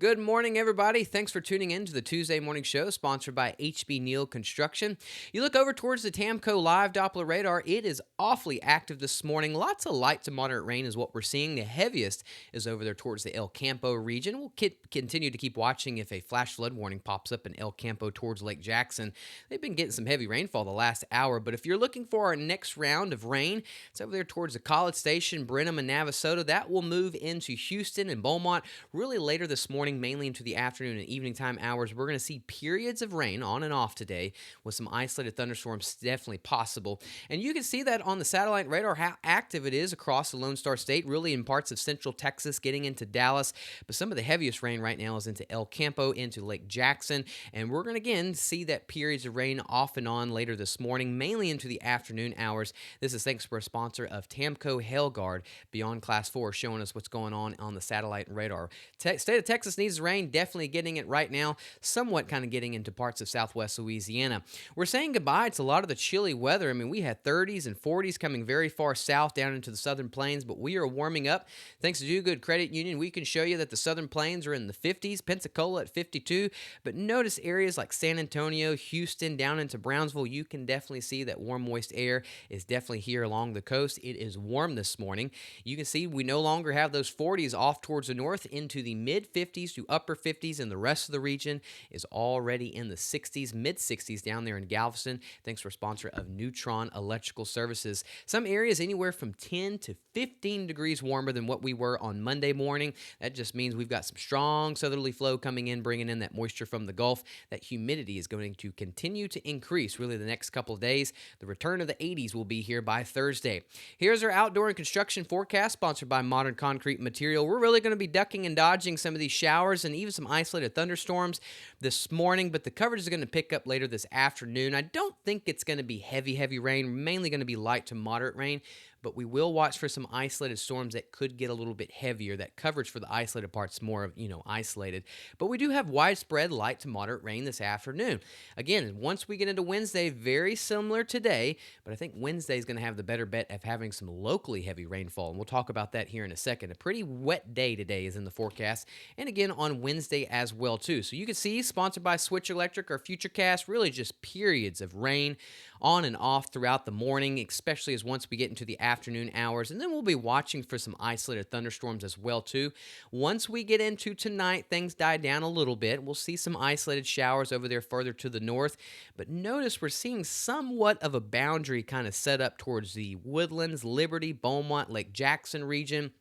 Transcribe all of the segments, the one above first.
Good morning, everybody. Thanks for tuning in to the Tuesday Morning Show, sponsored by HB Neal Construction. You look over towards the Tamco Live Doppler radar. It is awfully active this morning. Lots of light to moderate rain is what we're seeing. The heaviest is over there towards the El Campo region. We'll continue to keep watching if a flash flood warning pops up in El Campo towards Lake Jackson. They've been getting some heavy rainfall the last hour, but if you're looking for our next round of rain, it's over there towards the College Station, Brenham, and Navasota. That will move into Houston and Beaumont really later this morning, mainly into the afternoon and evening time hours. We're going to see periods of rain on and off today with some isolated thunderstorms definitely possible. And you can see that on the satellite radar how active it is across the Lone Star State, really in parts of central Texas, getting into Dallas. But some of the heaviest rain right now is into El Campo, into Lake Jackson. And we're going to again see that periods of rain off and on later this morning, mainly into the afternoon hours. This is thanks for a sponsor of Tamco Hailguard Beyond Class 4, showing us what's going on the satellite radar. State of Texas needs rain, definitely getting it right now, somewhat kind of getting into parts of southwest Louisiana. We're saying goodbye to a lot of the chilly weather. I mean, we had 30s and 40s coming very far south down into the southern plains, but we are warming up. Thanks to Do Good Credit Union, we can show you that the southern plains are in the 50s, Pensacola at 52, but notice areas like San Antonio, Houston, down into Brownsville, you can definitely see that warm, moist air is definitely here along the coast. It is warm this morning. You can see we no longer have those 40s off towards the north into the mid 50s to upper 50s, and the rest of the region is already in the 60s, mid 60s down there in Galveston. Thanks for a sponsor of Neutron Electrical Services. Some areas anywhere from 10 to 15 degrees warmer than what we were on Monday morning. That just means we've got some strong southerly flow coming in, bringing in that moisture from the Gulf. That humidity is going to continue to increase really the next couple of days. The return of the 80s will be here by Thursday. Here's our outdoor and construction forecast, sponsored by Modern Concrete Material. We're really going to be ducking and dodging some of these showers and even some isolated thunderstorms this morning, but the coverage is going to pick up later this afternoon. I don't think it's going to be heavy rain, mainly going to be light to moderate rain, but we will watch for some isolated storms that could get a little bit heavier. That coverage for the isolated part's more of, isolated. But we do have widespread light to moderate rain this afternoon. Again, once we get into Wednesday, very similar today, but I think Wednesday is going to have the better bet of having some locally heavy rainfall, and we'll talk about that here in a second. A pretty wet day today is in the forecast, and again on Wednesday as well too. So you can see, sponsored by Switch Electric or Futurecast, really just periods of rain on and off throughout the morning, especially as once we get into the afternoon hours, and then we'll be watching for some isolated thunderstorms as well too. Once we get into tonight, things die down a little bit. We'll see some isolated showers over there further to the north, but notice we're seeing somewhat of a boundary kind of set up towards the Woodlands, Liberty, Beaumont, Lake Jackson region.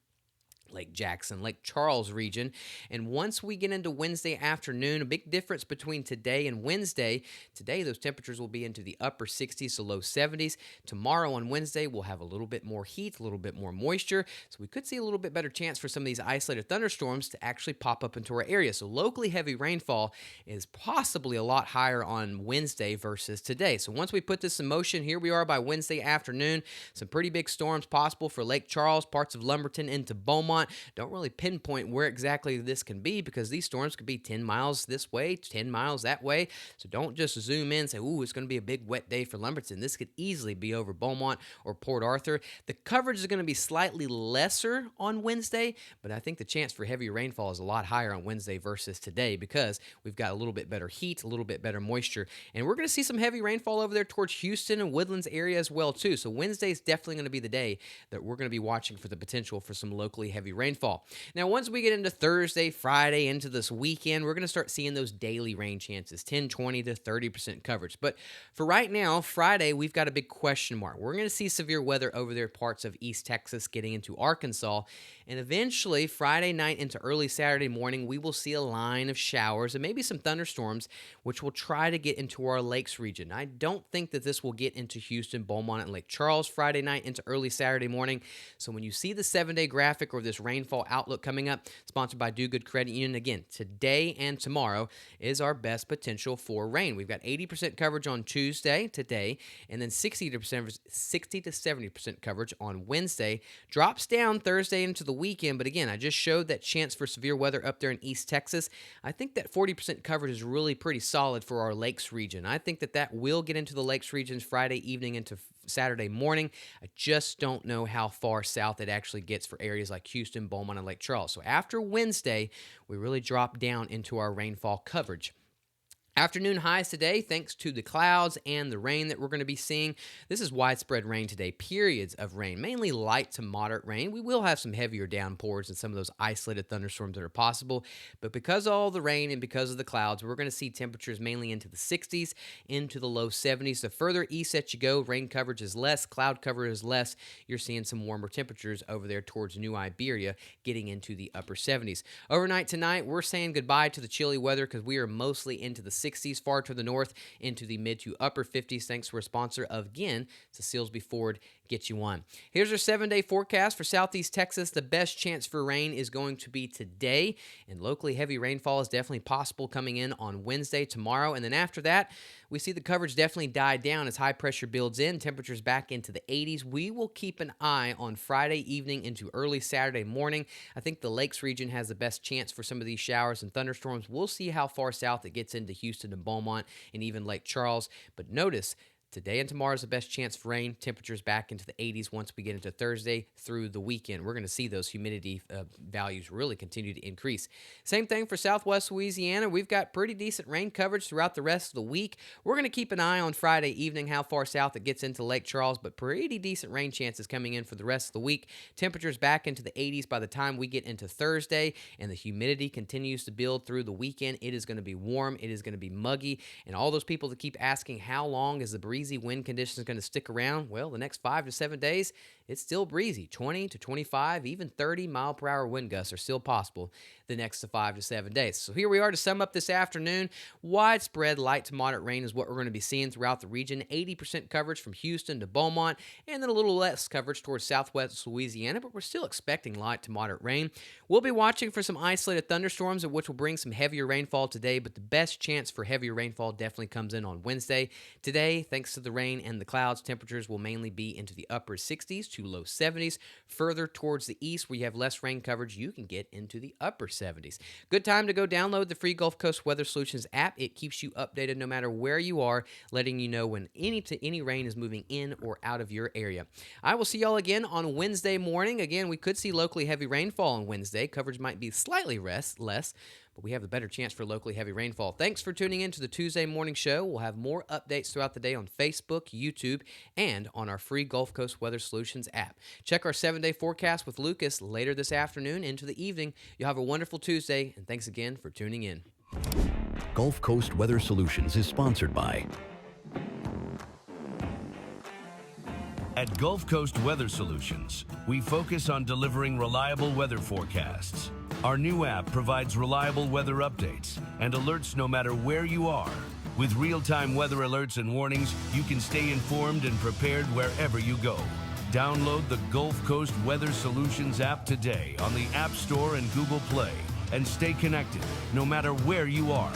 Lake Charles region. And once we get into Wednesday afternoon, a big difference between today and Wednesday. Today, those temperatures will be into the upper 60s to low 70s. Tomorrow on Wednesday, we'll have a little bit more heat, a little bit more moisture. So we could see a little bit better chance for some of these isolated thunderstorms to actually pop up into our area. So locally heavy rainfall is possibly a lot higher on Wednesday versus today. So once we put this in motion, here we are by Wednesday afternoon. Some pretty big storms possible for Lake Charles, parts of Lumberton into Beaumont. Don't really pinpoint where exactly this can be because these storms could be 10 miles this way, 10 miles that way. So don't just zoom in and say, ooh, it's going to be a big wet day for Lumberton. This could easily be over Beaumont or Port Arthur. The coverage is going to be slightly lesser on Wednesday, but I think the chance for heavy rainfall is a lot higher on Wednesday versus today because we've got a little bit better heat, a little bit better moisture, and we're going to see some heavy rainfall over there towards Houston and Woodlands area as well too. So Wednesday is definitely going to be the day that we're going to be watching for the potential for some locally heavy rainfall. Now, once we get into Thursday, Friday, into this weekend, we're going to start seeing those daily rain chances, 10, 20 to 30% coverage. But for right now, Friday, we've got a big question mark. We're going to see severe weather over there, parts of East Texas, getting into Arkansas. And eventually, Friday night into early Saturday morning, we will see a line of showers and maybe some thunderstorms, which will try to get into our lakes region. I don't think that this will get into Houston, Beaumont, and Lake Charles Friday night into early Saturday morning. So when you see the 7-day graphic or this rainfall outlook coming up, sponsored by Do Good Credit Union, again, today and tomorrow is our best potential for rain. We've got 80% coverage on Tuesday, today, and then 60 to 70% coverage on Wednesday. Drops down Thursday into the weekend, but again, I just showed that chance for severe weather up there in East Texas. I think that 40% coverage is really pretty solid for our lakes region. I think that will get into the lakes regions Friday evening into Saturday morning. I just don't know how far south it actually gets for areas like Houston, Beaumont, and Lake Charles. So after Wednesday, we really drop down into our rainfall coverage. Afternoon highs today, thanks to the clouds and the rain that we're going to be seeing. This is widespread rain today, periods of rain, mainly light to moderate rain. We will have some heavier downpours and some of those isolated thunderstorms that are possible. But because of all the rain and because of the clouds, we're going to see temperatures mainly into the 60s, into the low 70s. The further east that you go, rain coverage is less, cloud cover is less. You're seeing some warmer temperatures over there towards New Iberia, getting into the upper 70s. Overnight tonight, we're saying goodbye to the chilly weather because we are mostly into the 60s, far to the north into the mid to upper 50s, thanks to our sponsor of, again, to Silsby Ford. Get you one. Here's our 7-day forecast for southeast Texas. The best chance for rain is going to be today, and locally heavy rainfall is definitely possible coming in on Wednesday, tomorrow, and then after that, we see the coverage definitely die down as high pressure builds in, temperatures back into the 80s. We will keep an eye on Friday evening into early Saturday morning. I think the Lakes region has the best chance for some of these showers and thunderstorms. We'll see how far south it gets into Houston and Beaumont and even Lake Charles, but notice today and tomorrow is the best chance for rain. Temperatures back into the 80s once we get into Thursday through the weekend. We're going to see those humidity values really continue to increase. Same thing for southwest Louisiana. We've got pretty decent rain coverage throughout the rest of the week. We're going to keep an eye on Friday evening, how far south it gets into Lake Charles, but pretty decent rain chances coming in for the rest of the week. Temperatures back into the 80s by the time we get into Thursday, and the humidity continues to build through the weekend. It is going to be warm. It is going to be muggy, and all those people that keep asking how long is the breezy wind conditions going to stick around? Well, the next 5 to 7 days, it's still breezy. 20 to 25, even 30 mile per hour wind gusts are still possible the next 5 to 7 days. So here we are to sum up this afternoon. Widespread light to moderate rain is what we're going to be seeing throughout the region. 80% coverage from Houston to Beaumont, and then a little less coverage towards southwest Louisiana, but we're still expecting light to moderate rain. We'll be watching for some isolated thunderstorms, which will bring some heavier rainfall today, but the best chance for heavier rainfall definitely comes in on Wednesday. Today, thanks to the rain and the clouds, temperatures will mainly be into the upper 60s to low 70s. Further towards the east, where you have less rain coverage, you can get into the upper 70s. Good time to go download the free Gulf Coast Weather Solutions app. It keeps you updated no matter where you are, letting you know when any rain is moving in or out of your area. I will see y'all again on Wednesday morning. Again, we could see locally heavy rainfall on Wednesday. Coverage might be slightly less, but we have a better chance for locally heavy rainfall. Thanks for tuning in to the Tuesday Morning Show. We'll have more updates throughout the day on Facebook, YouTube, and on our free Gulf Coast Weather Solutions app. Check our 7-day forecast with Lucas later this afternoon into the evening. You'll have a wonderful Tuesday, and thanks again for tuning in. Gulf Coast Weather Solutions is sponsored by At Gulf Coast Weather Solutions, we focus on delivering reliable weather forecasts. Our new app provides reliable weather updates and alerts no matter where you are. With real-time weather alerts and warnings, you can stay informed and prepared wherever you go. Download the Gulf Coast Weather Solutions app today on the App Store and Google Play, and stay connected no matter where you are.